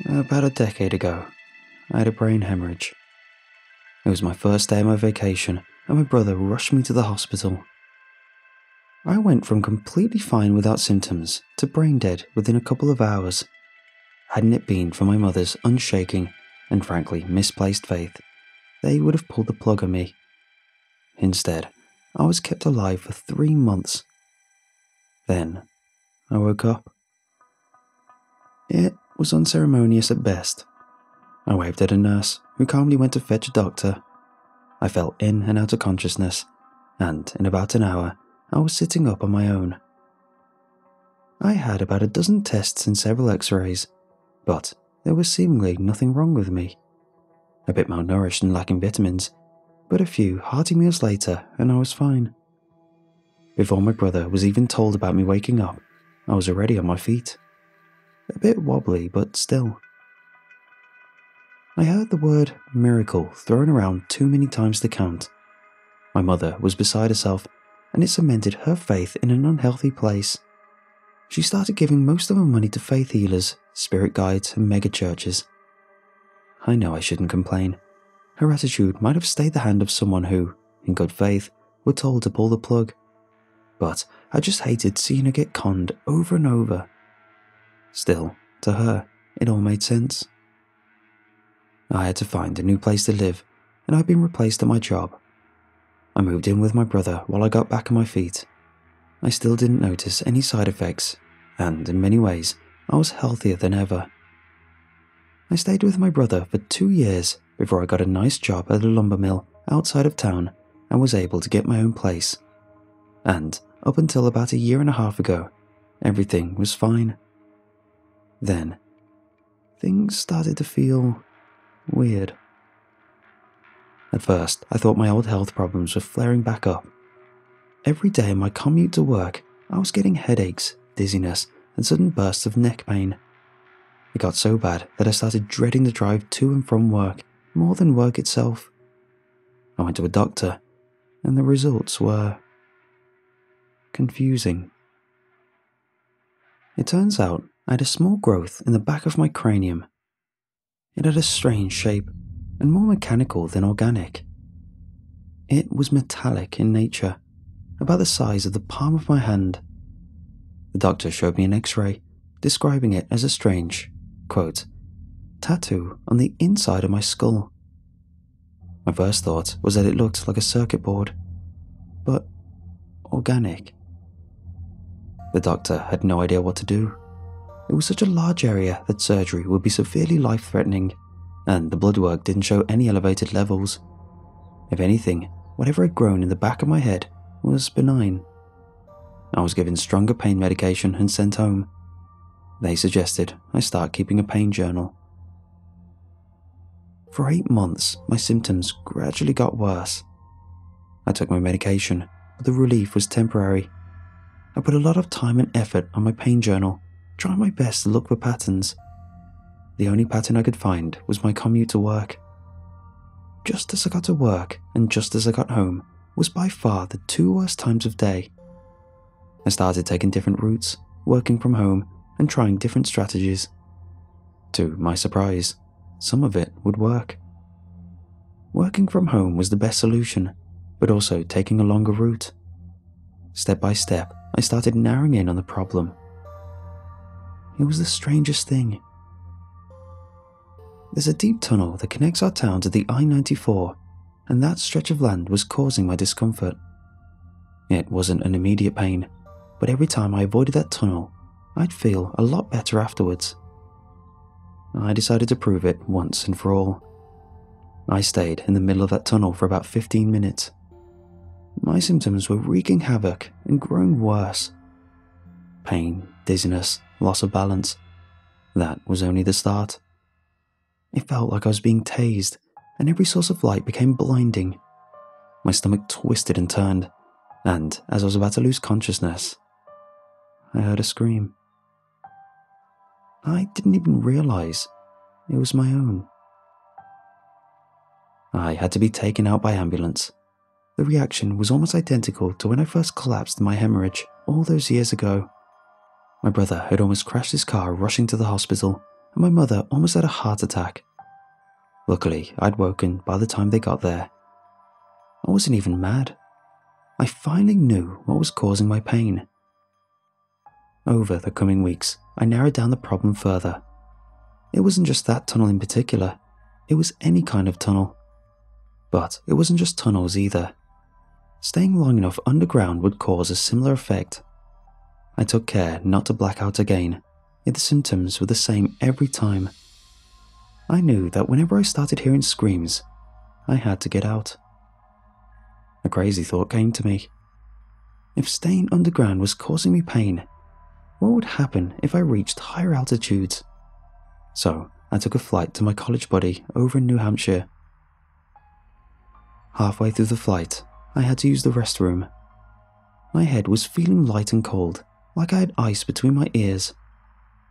About a decade ago, I had a brain hemorrhage. It was my first day of my vacation, and my brother rushed me to the hospital. I went from completely fine without symptoms to brain dead within a couple of hours. Hadn't it been for my mother's unshaking and frankly misplaced faith, they would have pulled the plug on me. Instead, I was kept alive for 3 months. Then, I woke up. It was unceremonious at best. I waved at a nurse, who calmly went to fetch a doctor. I fell in and out of consciousness, and in about an hour, I was sitting up on my own. I had about a dozen tests and several x-rays, but there was seemingly nothing wrong with me. A bit malnourished and lacking vitamins, but a few hearty meals later and I was fine. Before my brother was even told about me waking up, I was already on my feet. A bit wobbly, but still. I heard the word miracle thrown around too many times to count. My mother was beside herself, and it cemented her faith in an unhealthy place. She started giving most of her money to faith healers, spirit guides, and mega churches. I know I shouldn't complain. Her attitude might have stayed the hand of someone who, in good faith, were told to pull the plug. But I just hated seeing her get conned over and over. Still, to her, it all made sense. I had to find a new place to live, and I'd been replaced at my job. I moved in with my brother while I got back on my feet. I still didn't notice any side effects, and in many ways, I was healthier than ever. I stayed with my brother for 2 years before I got a nice job at a lumber mill outside of town and was able to get my own place. And up until about a year and a half ago, everything was fine. Then, things started to feel weird. At first, I thought my old health problems were flaring back up. Every day on my commute to work, I was getting headaches, dizziness, and sudden bursts of neck pain. It got so bad that I started dreading the drive to and from work more than work itself. I went to a doctor, and the results were confusing. It turns out I had a small growth in the back of my cranium. It had a strange shape, and more mechanical than organic. It was metallic in nature, about the size of the palm of my hand. The doctor showed me an x-ray, describing it as a strange, quote, tattoo on the inside of my skull. My first thought was that it looked like a circuit board, but organic. The doctor had no idea what to do. It was such a large area that surgery would be severely life-threatening, and the blood work didn't show any elevated levels. If anything, whatever had grown in the back of my head was benign. I was given stronger pain medication and sent home. They suggested I start keeping a pain journal. For 8 months, my symptoms gradually got worse. I took my medication, but the relief was temporary. I put a lot of time and effort on my pain journal, trying my best to look for patterns. The only pattern I could find was my commute to work. Just as I got to work and just as I got home was by far the 2 worst times of day. I started taking different routes, working from home, and trying different strategies. To my surprise, some of it would work. Working from home was the best solution, but also taking a longer route. Step by step, I started narrowing in on the problem. It was the strangest thing. There's a deep tunnel that connects our town to the I-94, and that stretch of land was causing my discomfort. It wasn't an immediate pain, but every time I avoided that tunnel, I'd feel a lot better afterwards. I decided to prove it once and for all. I stayed in the middle of that tunnel for about 15 minutes. My symptoms were wreaking havoc and growing worse. Pain, dizziness, loss of balance. That was only the start. It felt like I was being tased, and every source of light became blinding. My stomach twisted and turned, and as I was about to lose consciousness, I heard a scream. I didn't even realize it was my own. I had to be taken out by ambulance. The reaction was almost identical to when I first collapsed in my hemorrhage all those years ago. My brother had almost crashed his car rushing to the hospital, and my mother almost had a heart attack. Luckily, I'd woken by the time they got there. I wasn't even mad. I finally knew what was causing my pain. Over the coming weeks, I narrowed down the problem further. It wasn't just that tunnel in particular, it was any kind of tunnel. But it wasn't just tunnels either. Staying long enough underground would cause a similar effect. I took care not to black out again, yet the symptoms were the same every time. I knew that whenever I started hearing screams, I had to get out. A crazy thought came to me. If staying underground was causing me pain, what would happen if I reached higher altitudes? So I took a flight to my college buddy over in New Hampshire. Halfway through the flight, I had to use the restroom. My head was feeling light and cold, like I had ice between my ears.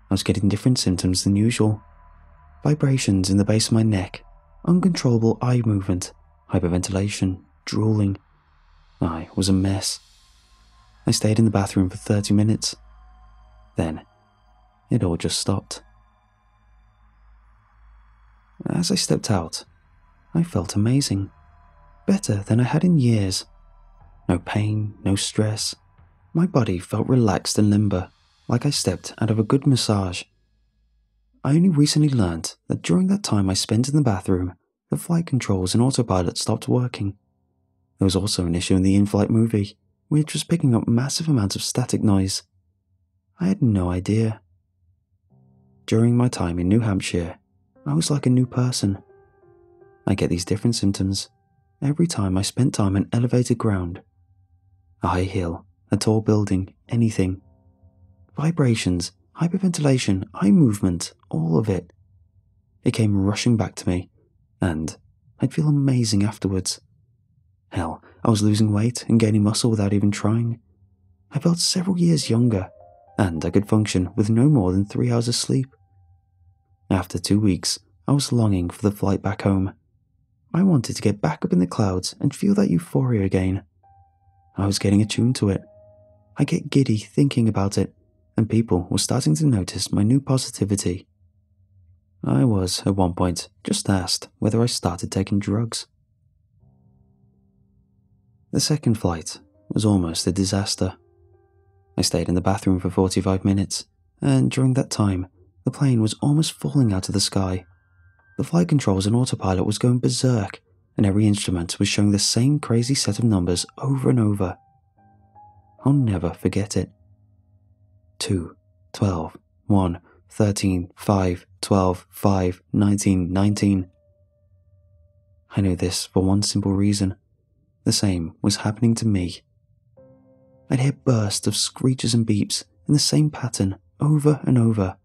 I was getting different symptoms than usual. Vibrations in the base of my neck, uncontrollable eye movement, hyperventilation, drooling. I was a mess. I stayed in the bathroom for 30 minutes. Then, it all just stopped. As I stepped out, I felt amazing. Better than I had in years. No pain, no stress. My body felt relaxed and limber, like I stepped out of a good massage. I only recently learned that during that time I spent in the bathroom, the flight controls and autopilot stopped working. There was also an issue in the in-flight movie, which was picking up massive amounts of static noise. I had no idea. During my time in New Hampshire, I was like a new person. I get these different symptoms every time I spent time on elevated ground. A high hill, a tall building, anything. Vibrations, hyperventilation, eye movement, all of it. It came rushing back to me, and I'd feel amazing afterwards. Hell, I was losing weight and gaining muscle without even trying. I felt several years younger, and I could function with no more than 3 hours of sleep. After 2 weeks, I was longing for the flight back home. I wanted to get back up in the clouds and feel that euphoria again. I was getting attuned to it. I get giddy thinking about it, and people were starting to notice my new positivity. I was, at one point, just asked whether I started taking drugs. The second flight was almost a disaster. I stayed in the bathroom for 45 minutes, and during that time, the plane was almost falling out of the sky. The flight controls and autopilot was going berserk, and every instrument was showing the same crazy set of numbers over and over. I'll never forget it. 2, 12, 1, 13, 5, 12, 5, 19, 19. I knew this for one simple reason. The same was happening to me. I'd hear bursts of screeches and beeps in the same pattern over and over.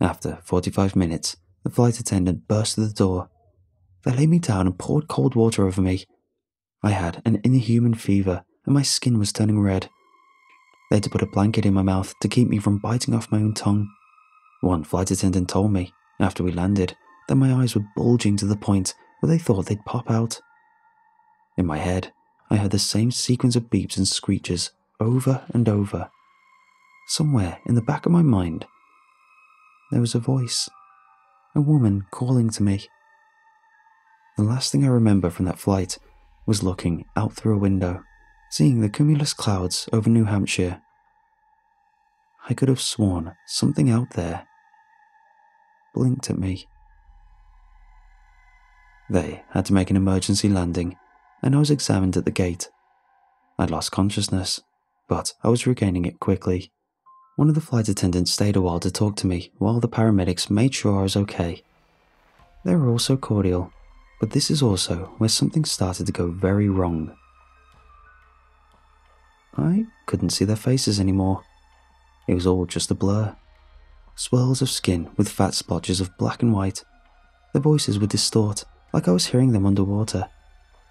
After 45 minutes, the flight attendant burst through the door. They laid me down and poured cold water over me. I had an inhuman fever and my skin was turning red. They had to put a blanket in my mouth to keep me from biting off my own tongue. One flight attendant told me, after we landed, that my eyes were bulging to the point where they thought they'd pop out. In my head, I heard the same sequence of beeps and screeches over and over. Somewhere in the back of my mind, there was a voice, a woman calling to me. The last thing I remember from that flight was looking out through a window, seeing the cumulus clouds over New Hampshire. I could have sworn something out there blinked at me. They had to make an emergency landing, and I was examined at the gate. I'd lost consciousness, but I was regaining it quickly. One of the flight attendants stayed a while to talk to me while the paramedics made sure I was okay. They were all so cordial, but this is also where something started to go very wrong. I couldn't see their faces anymore. It was all just a blur. Swirls of skin with fat splotches of black and white. Their voices would distort, like I was hearing them underwater.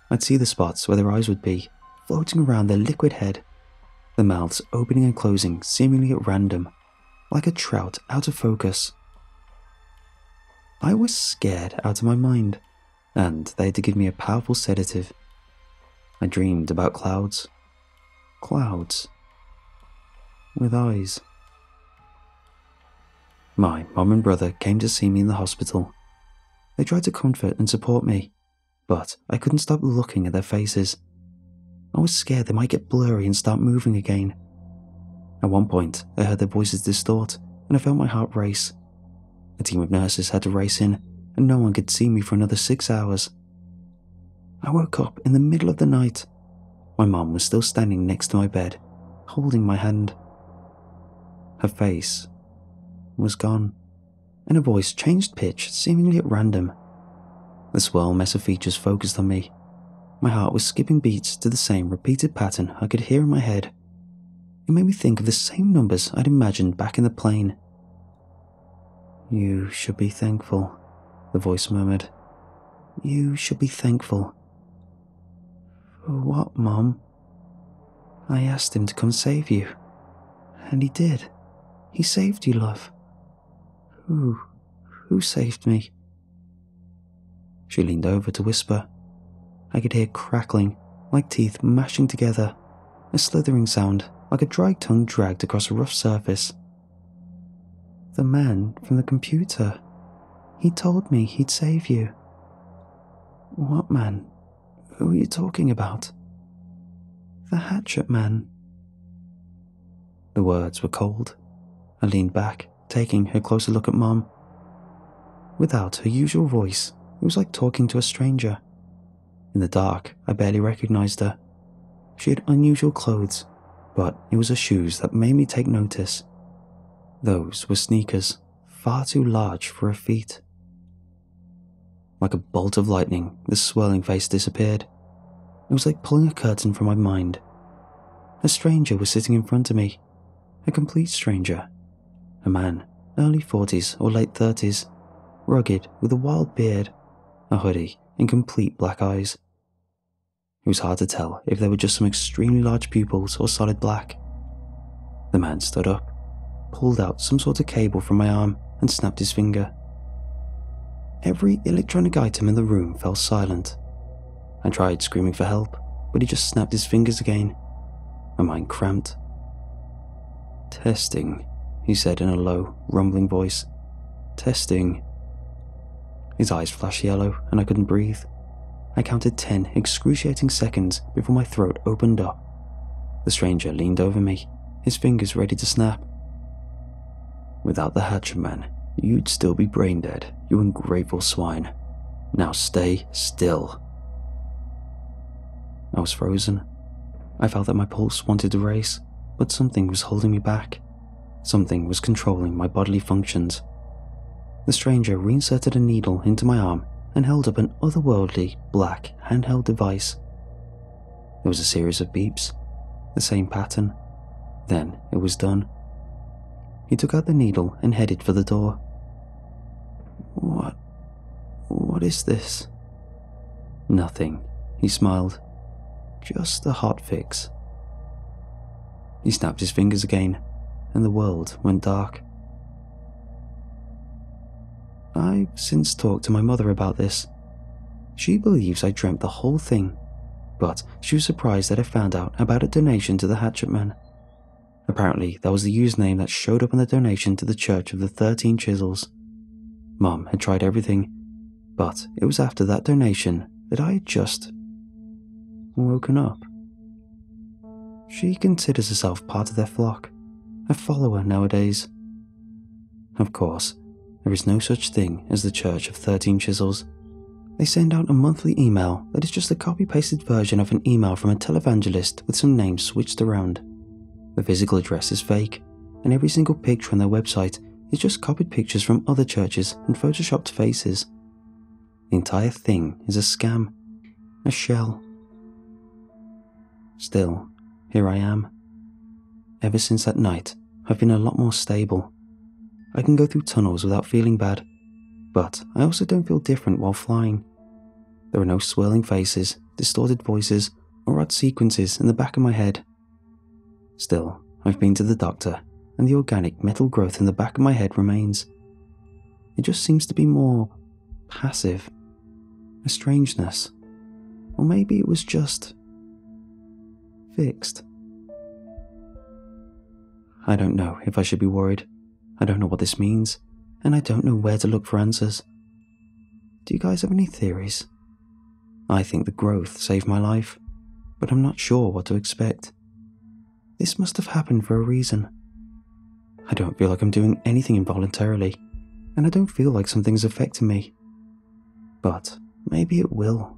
I'd see the spots where their eyes would be, floating around their liquid head, the mouths opening and closing seemingly at random, like a trout out of focus. I was scared out of my mind, and they had to give me a powerful sedative. I dreamed about clouds. Clouds. With eyes. My mum and brother came to see me in the hospital. They tried to comfort and support me, but I couldn't stop looking at their faces. I was scared they might get blurry and start moving again. At one point, I heard their voices distort, and I felt my heart race. A team of nurses had to race in, and no one could see me for another 6 hours. I woke up in the middle of the night. My mum was still standing next to my bed, holding my hand. Her face was gone, and her voice changed pitch seemingly at random. The swirl mess of features focused on me. My heart was skipping beats to the same repeated pattern I could hear in my head. It made me think of the same numbers I'd imagined back in the plane. "You should be thankful," the voice murmured. "You should be thankful." "For what, Mom?" "I asked him to come save you. And he did. He saved you, love." Who saved me?" She leaned over to whisper. I could hear crackling, like teeth mashing together, a slithering sound like a dry tongue dragged across a rough surface. "The man from the computer. He told me he'd save you." "What man? Who are you talking about?" "The hatchet man." The words were cold. I leaned back, taking a closer look at Mom. Without her usual voice, it was like talking to a stranger. In the dark, I barely recognized her. She had unusual clothes, but it was her shoes that made me take notice. Those were sneakers, far too large for her feet. Like a bolt of lightning, the swirling face disappeared. It was like pulling a curtain from my mind. A stranger was sitting in front of me. A complete stranger. A man, early 40s or late 30s, rugged with a wild beard, a hoodie, and complete black eyes. It was hard to tell if they were just some extremely large pupils or solid black. The man stood up, pulled out some sort of cable from my arm, and snapped his finger. Every electronic item in the room fell silent. I tried screaming for help, but he just snapped his fingers again. My mind cramped. "Testing," he said in a low, rumbling voice. "Testing." His eyes flashed yellow, and I couldn't breathe. I counted 10 excruciating seconds before my throat opened up. The stranger leaned over me, his fingers ready to snap. "Without the hatchet man, you'd still be brain dead, you ungrateful swine. Now stay still." I was frozen. I felt that my pulse wanted to race, but something was holding me back. Something was controlling my bodily functions. The stranger reinserted a needle into my arm and held up an otherworldly, black, handheld device. There was a series of beeps, the same pattern. Then it was done. He took out the needle and headed for the door. What is this?" "Nothing," he smiled. "Just a hot fix." He snapped his fingers again, and the world went dark. I've since talked to my mother about this. She believes I dreamt the whole thing, but she was surprised that I found out about a donation to the hatchet man. Apparently, that was the username that showed up on the donation to the Church of the 13 Chisels. Mom had tried everything, but it was after that donation that I had just woken up. She considers herself part of their flock, a follower nowadays. Of course, there is no such thing as the Church of 13 Chisels. They send out a monthly email that is just a copy-pasted version of an email from a televangelist with some names switched around. The physical address is fake, and every single picture on their website is just copied pictures from other churches and photoshopped faces. The entire thing is a scam, a shell. Still, here I am. Ever since that night, I've been a lot more stable. I can go through tunnels without feeling bad, but I also don't feel different while flying. There are no swirling faces, distorted voices, or odd sequences in the back of my head. Still, I've been to the doctor, and the organic metal growth in the back of my head remains. It just seems to be more passive, a strangeness, or maybe it was just fixed. I don't know if I should be worried. I don't know what this means. and I don't know where to look for answers. Do you guys have any theories? I think the growth saved my life, but I'm not sure what to expect. This must have happened for a reason. I don't feel like I'm doing anything involuntarily, and I don't feel like something's affecting me. But maybe it will,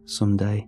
someday.